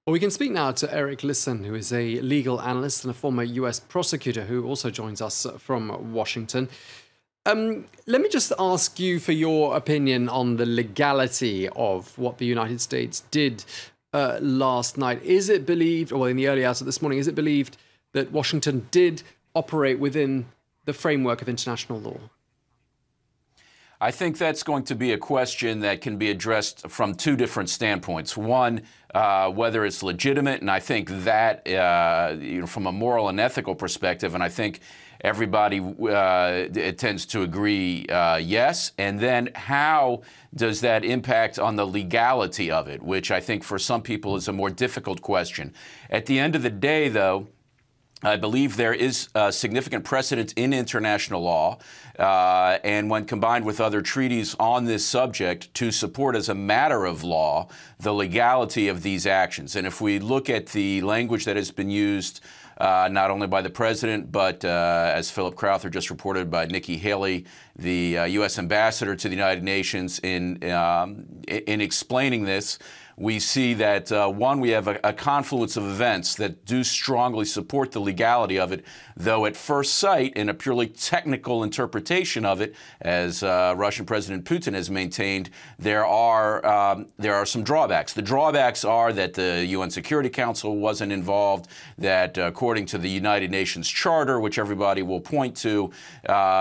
Well, we can speak now to Eric Lisann, who is a legal analyst and a former US prosecutor who also joins us from Washington. Let me just ask you for your opinion on the legality of what the United States did last night. Is it believed, or in the early hours of this morning, is it believed that Washington did operate within the framework of international law? I think that's going to be a question that can be addressed from two different standpoints. One, whether it's legitimate, and I think that, from a moral and ethical perspective, and I think everybody tends to agree yes. And then how does that impact on the legality of it, which I think for some people is a more difficult question. At the end of the day, though, I believe there is significant precedent in international law, and when combined with other treaties on this subject, to support as a matter of law the legality of these actions. And if we look at the language that has been used not only by the president, but as Philip Crowther just reported, by Nikki Haley, the U.S. ambassador to the United Nations, in explaining this, we see that, one, we have a confluence of events that do strongly support the legality of it, though at first sight, in a purely technical interpretation of it, as Russian President Putin has maintained, there are some drawbacks. The drawbacks are that the UN Security Council wasn't involved, that according to the United Nations Charter, which everybody will point to,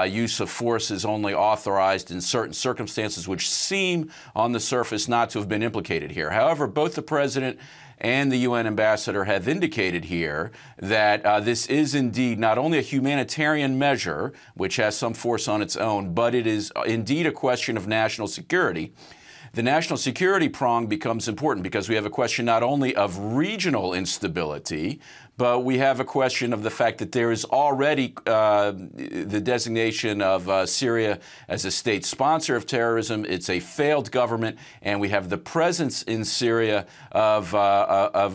use of force is only authorized in certain circumstances which seem on the surface not to have been implicated here. However, both the president and the UN ambassador have indicated here that this is indeed not only a humanitarian measure, which has some force on its own, but it is indeed a question of national security. The national security prong becomes important because we have a question not only of regional instability, but we have a question of the fact that there is already the designation of Syria as a state sponsor of terrorism. It's a failed government, and we have the presence in Syria of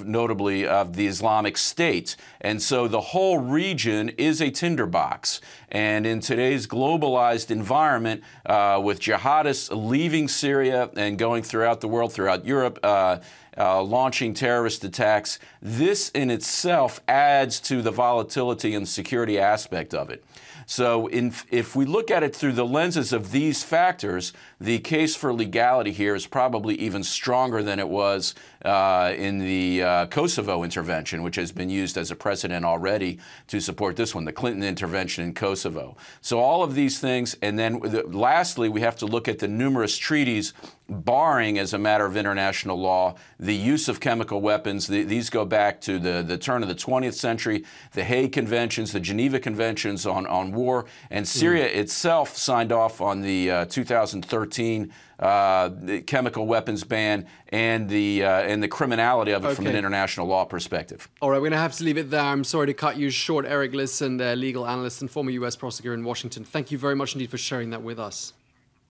notably of the Islamic State. And so the whole region is a tinderbox. And in today's globalized environment, with jihadists leaving Syria and going throughout the world, throughout Europe, launching terrorist attacks, this in itself adds to the volatility and security aspect of it. So if we look at it through the lenses of these factors, the case for legality here is probably even stronger than it was in the Kosovo intervention, which has been used as a precedent already to support this one, the Clinton intervention in Kosovo. So all of these things, and then lastly, we have to look at the numerous treaties barring, as a matter of international law, the use of chemical weapons. These go back to the turn of the 20th century, the Hague Conventions, the Geneva Conventions on war, and Syria itself signed off on the 2013 chemical weapons ban and the criminality of it from an international law perspective. All right, we're going to have to leave it there. I'm sorry to cut you short. Eric Lisann, legal analyst and former U.S. prosecutor in Washington. Thank you very much indeed for sharing that with us.